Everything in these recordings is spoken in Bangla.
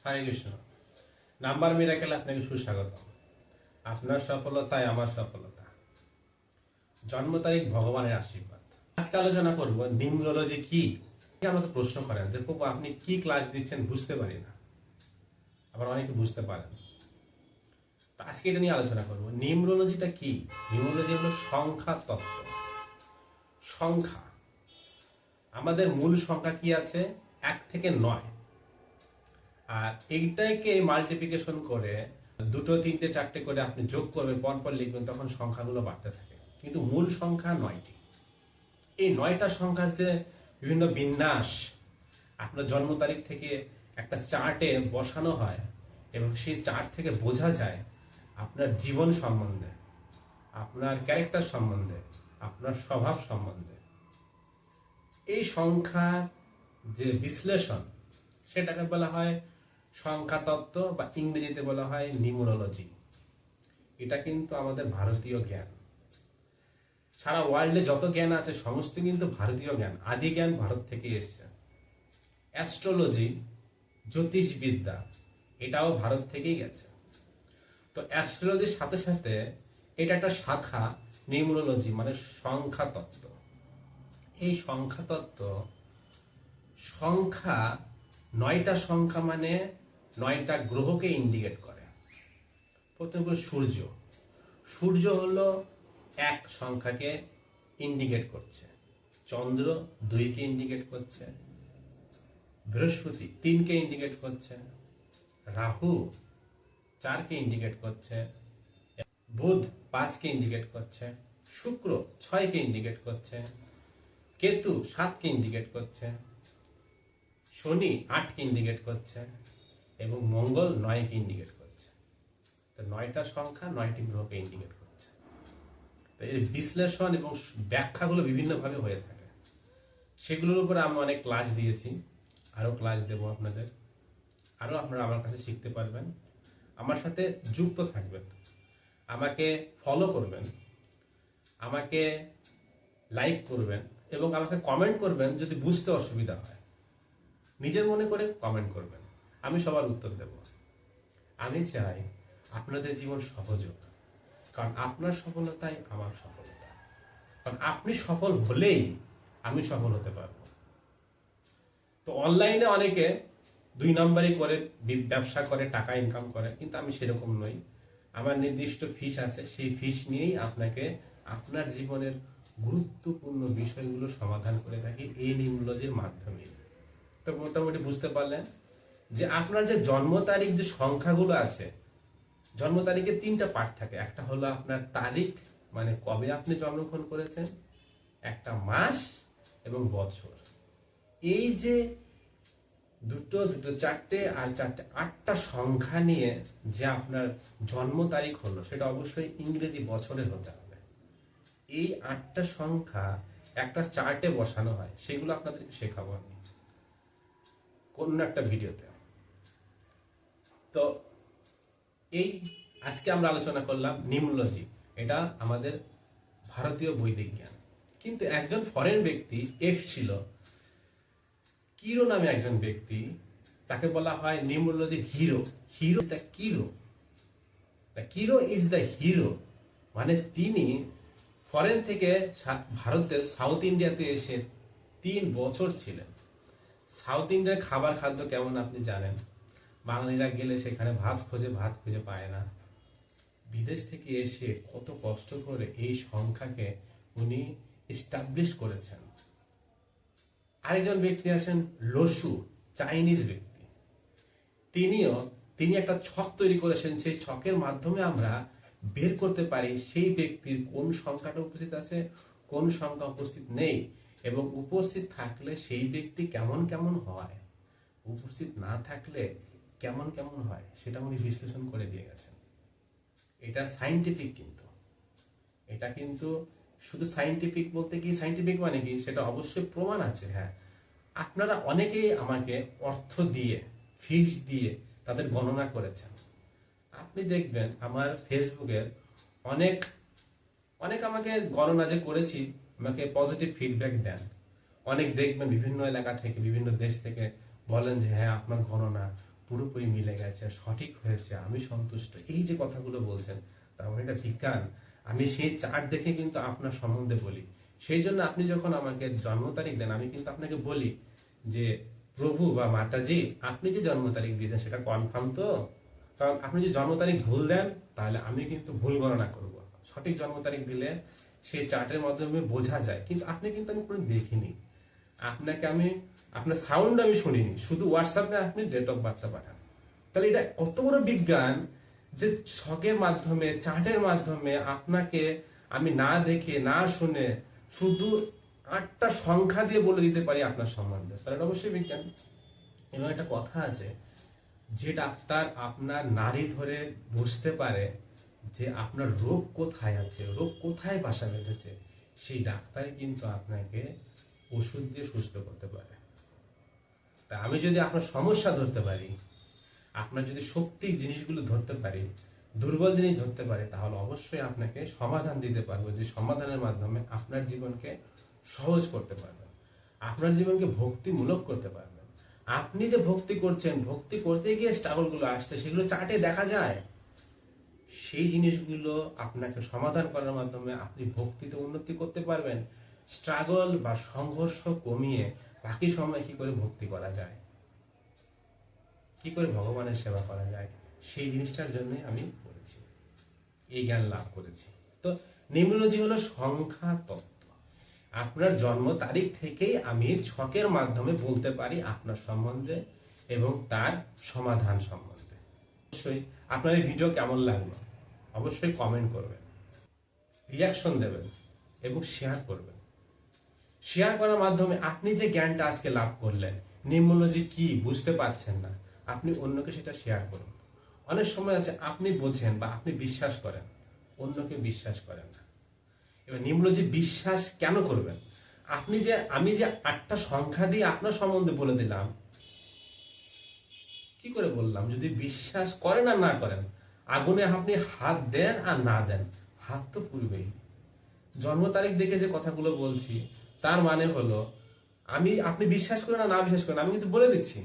হরে কৃষ্ণ। নাম্বার মিরাকেলে আপনাকে সুস্বাগত। আপনার সফলতায় আমার সফলতা। জন্ম তারিখ ভগবানের আশীর্বাদ। আজকে আলোচনা করব নিউমোলজি কি। আমাকে প্রশ্ন করেন যে প্রভু আপনি কি ক্লাস দিচ্ছেন বুঝতে পারি না, আবার অনেকে বুঝতে পারেন। তো আজকে এটা নিয়ে আলোচনা করব। নিউমোলজিটা কি? নিউমোলজি হলো সংখ্যা তত্ত্ব। সংখ্যা, আমাদের মূল সংখ্যা কি আছে? 1 থেকে 9। আর এইটাকে মাল্টিপ্লিকেশন করে 2, 3, 4 করে আপনি যোগ করবেন, পরপর লিখবেন, তখন সংখ্যাগুলো বাড়তে থাকে। কিন্তু মূল সংখ্যা 9টি। এই 9টা সংখ্যার যে বিভিন্ন বিন্যাস আপনার জন্ম তারিখ থেকে একটা চার্টে বসানো হয় এবং সেই চার্ট থেকে বোঝা যায় আপনার জীবন সম্বন্ধে, আপনার ক্যারেক্টার সম্বন্ধে, আপনার স্বভাব সম্বন্ধে। এই সংখ্যার যে বিশ্লেষণ, সেটাকে বলা হয় সংখ্যা তত্ত্ব বা ইংরেজিতে বলা হয় নিউমোলজি। এটা কিন্তু আমাদের ভারতীয় জ্ঞান। সারা ওয়ার্ল্ডে যত জ্ঞান আছে সমস্ত কিন্তু ভারতীয় জ্ঞান। আদি জ্ঞান ভারত থেকে এসছে। অ্যাস্ট্রোলজি, জ্যোতিষবিদ্যা, এটাও ভারত থেকেই গেছে। তো অ্যাস্ট্রোলজির সাথে সাথে এটা একটা শাখা নিউমোলজি, মানে সংখ্যা তত্ত্ব। এই সংখ্যা তত্ত্ব, সংখ্যা 9টা সংখ্যা মানে 9টা গ্রহকে ইন্ডিকেট করে। প্রথমে হলো সূর্য। সূর্য হলো 1 সংখ্যাকে ইন্ডিকেট করছে। চন্দ্র 2কে ইন্ডিকেট করছে। বৃহস্পতি 3কে ইন্ডিকেট করছে। রাহু 4কে ইন্ডিকেট করছে। বুধ 5কে ইন্ডিকেট করছে। শুক্র 6কে ইন্ডিকেট করছে। কেতু 7কে ইন্ডিকেট করছে। শনি 8কে ইন্ডিকেট করছে এবং মঙ্গল 9কে ইন্ডিকেট করছে। তো 9টা সংখ্যা 9টি গ্রহকে ইন্ডিকেট করছে। তো এই বিশ্লেষণ এবং ব্যাখ্যাগুলো বিভিন্নভাবে হয়ে থাকে। সেগুলোর উপরে আমি অনেক ক্লাস দিয়েছি, আরও ক্লাস দেব আপনাদের। আরও আপনারা আমার কাছে শিখতে পারবেন। আমার সাথে যুক্ত থাকবেন, আমাকে ফলো করবেন, আমাকে লাইক করবেন এবং আমাকে কমেন্ট করবেন যদি বুঝতে অসুবিধা হয়। নিজের মনে করে কমেন্ট করবেন, আমি সবার উত্তর দেব। আমি চাই আপনাদের জীবন সহজ হোক, কারণ আপনার সফলতাই আমার সফলতা। কারণ আপনি সফল হলেই আমি সফল হতে পারবো। তো অনলাইনে অনেকে 2 নম্বরই করে ব্যবসা করে, টাকা ইনকাম করে, কিন্তু আমি সেরকম নই। আমার নির্দিষ্ট ফিস আছে, সেই ফিস নিয়েই আপনাকে আপনার জীবনের গুরুত্বপূর্ণ বিষয়গুলো সমাধান করে থাকি এই নিউমোলজির মাধ্যমে। তো মোটামুটি বুঝতে পারলেন যে আপনার যে জন্ম তারিখ, যে সংখ্যাগুলো আছে, জন্ম তারিখে 3টা পার্ট থাকে। একটা হলো আপনার তারিখ, মানে কবে আপনি জন্মগ্রহণ করেছেন, একটা মাস এবং বছর। এই যে দুটো 4টে আর 4টে 8টা সংখ্যা নিয়ে যে আপনার জন্ম তারিখ হলো, সেটা অবশ্যই ইংরেজি বছরের হতে হবে। এই 8টা সংখ্যা একটা চার্টে বসানো হয়, সেগুলো আপনাদেরকে শেখাবো আমি কোন একটা ভিডিওতে। তো এই আজকে আমরা আলোচনা করলাম নিউমোলজি। এটা আমাদের ভারতীয় বৈদিক জ্ঞান। কিন্তু একজন ফরেন ব্যক্তি এসেছিল, কিরো নামে একজন ব্যক্তি, তাকে বলা হয় নিউমোলজির হিরো। হিরো ইজ দ্য কিরো। কিরো ইজ দ্য হিরো, মানে তিনি ফরেন থেকে ভারতের সাউথ ইন্ডিয়াতে এসে 3 বছর ছিলেন। সাউথ ইন্ডিয়ার খাবার খাদ্য কেমন আপনি জানেন। বাঙালিরা গেলে সেখানে ভাত খুঁজে পায় না। বিদেশ থেকে এসে কত কষ্ট করে এই সংখ্যাকে উনি এস্টাবলিশ করেছেন। আরেকজন ব্যক্তি আছেন লসু, চাইনিজ ব্যক্তি। তিনি একটা ছক তৈরি করেছেন। সেই ছকের মাধ্যমে আমরা বের করতে পারি সেই ব্যক্তির কোন সংখ্যাটা উপস্থিত আছে, কোন সংখ্যা উপস্থিত নেই, এবং উপস্থিত থাকলে সেই ব্যক্তি কেমন কেমন হয়, উপস্থিত না থাকলে কেমন কেমন হয়, সেটা উনি বিশ্লেষণ করে দিয়ে গেছেন। এটা সাইন্টিফিক। কিন্তু এটা কিন্তু শুধু সাইন্টিফিক বলতে কি, সাইন্টিফিক মানে কি সেটা অবশ্যই প্রমাণ আছে। হ্যাঁ, আপনারা অনেকেই আমাকে অর্থ দিয়ে, ফিস দিয়ে তাদের গণনা করেছেন। আপনি দেখবেন আমার ফেসবুকের অনেক আমাকে গণনা যে করেছি, আমাকে পজিটিভ ফিডব্যাক দেন। অনেক দেখবেন বিভিন্ন এলাকা থেকে, বিভিন্ন দেশ থেকে বলেন যে হ্যাঁ আপনার গণনা পুরোপুরি মিলে গেছে, সঠিক হয়েছে, আমি সন্তুষ্ট, এই যে কথাগুলো বলছেন, তার মানে এটা বিজ্ঞান। আমি সেই চার্ট দেখে কিন্তু আপনার সম্বন্ধে বলি। সেই জন্য আপনি যখন আমাকে জন্ম তারিখ দেন, আমি কিন্তু আপনাকে বলি যে প্রভু বা মাতাজি, আপনি যে জন্ম তারিখ দিয়েছেন সেটা কনফার্ম তো? কারণ আপনি যে জন্ম তারিখ ভুল দেন, তাহলে আমি কিন্তু ভুল গণনা করব। সঠিক জন্ম তারিখ দিলে সেই চার্টের মাধ্যমে বোঝা যায়, কিন্তু আপনি কিন্তু আমি কোনো দেখিনি। আপনাকে আমি, আপনার সাউন্ড আমি শুনিনি, শুধু হোয়াটসঅ্যাপে আপনি ডেট অফ বার্থটা পাঠান। তাহলে এটা কত বড় বিজ্ঞান যে ছকের মাধ্যমে, চার্টের মাধ্যমে আপনাকে আমি না দেখে না শুনে শুধু 8টা সংখ্যা দিয়ে বলে দিতে পারি আপনার সম্বন্ধে। তাহলে এটা অবশ্যই বিজ্ঞান। এবং একটা কথা আছে, যে ডাক্তার আপনার নাড়ি ধরে বুঝতে পারে যে আপনার রোগ কোথায় আছে, রোগ কোথায় বাসা বেঁধেছে, সেই ডাক্তারই কিন্তু আপনাকে ওষুধ দিয়ে সুস্থ করতে পারে। তা আমি যদি আপনার সমস্যা ধরতে পারি, আপনার যদি শক্তি জিনিসগুলো ধরতে পারি, দুর্বল জিনিস ধরতে পারি, তাহলে অবশ্যই আপনাকে সমাধান দিতে পারবো, যে সমাধানের মাধ্যমে আপনার জীবনকে সহজ করতে পারবেন, আপনার জীবনকে ভক্তিমূলক করতে পারবেন। আপনি যে ভক্তি করছেন, ভক্তি করতে গিয়ে স্ট্রাগলগুলো আসছে, সেগুলো চার্টে দেখা যায়। সেই জিনিসগুলো আপনাকে সমাধান করার মাধ্যমে আপনি ভক্তিতে উন্নতি করতে পারবেন। স্ট্রাগল বা সংঘর্ষ কমিয়ে বাকি সময় কি করে ভক্তি করা যায়, কি করে ভগবানের সেবা করা যায়, সেই জিনিসটার জন্যই আমি করেছি, এই জ্ঞান লাভ করেছি। তো নিউমেরোলজি হলো সংখ্যা তত্ত্ব। আপনার জন্ম তারিখ থেকেই আমি ছকের মাধ্যমে বলতে পারি আপনার সম্বন্ধে এবং তার সমাধান সম্বন্ধে। অবশ্যই আপনার এই ভিডিও কেমন লাগলো অবশ্যই কমেন্ট করবেন, রিয়াকশন দেবেন এবং শেয়ার করবেন। শেয়ার করার মাধ্যমে আপনি যে জ্ঞানটা আজকে লাভ করলেন, নিউমেরোলজি কি বুঝতে পারছেন না, আপনি অন্যকে সেটা শেয়ার করুন। অনেক সময় আছে আপনি বোঝেন বা আপনি বিশ্বাস করেন, অন্যকে বিশ্বাস করেন না। এবার নিউমেরোলজি বিশ্বাস কেন করবেন? আমি যে 8টা সংখ্যা দিয়ে আপনার সম্বন্ধে বলে দিলাম, কি করে বললাম? যদি বিশ্বাস করেন আর না করেন, আগুনে আপনি হাত দেন আর না দেন, হাত তো পুড়বেই। জন্ম তারিখ দেখে যে কথাগুলো বলছি, তার মানে হলো আপনি বিশ্বাস করেন আর না বিশ্বাস করেন, আমি কিন্তু বলে দিচ্ছি,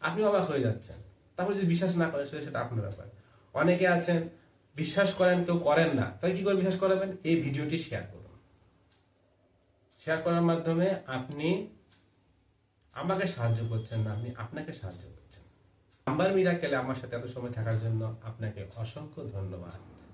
আপনি অবাক হয়ে যাচ্ছেন। তারপর যদি বিশ্বাস না করেন সেটা আপনার ব্যাপার। অনেকে আছেন বিশ্বাস করেন, কেউ করেন না, তাই কি করে বিশ্বাস করাবেন? এই ভিডিওটি শেয়ার করুন। শেয়ার করার মাধ্যমে আপনি আমাকে সাহায্য করছেন না, আপনি আপনাকে সাহায্য করছেন। নাম্বার মিরাকেলে আমার সাথে এত সময় থাকার জন্য আপনাকে অসংখ্য ধন্যবাদ।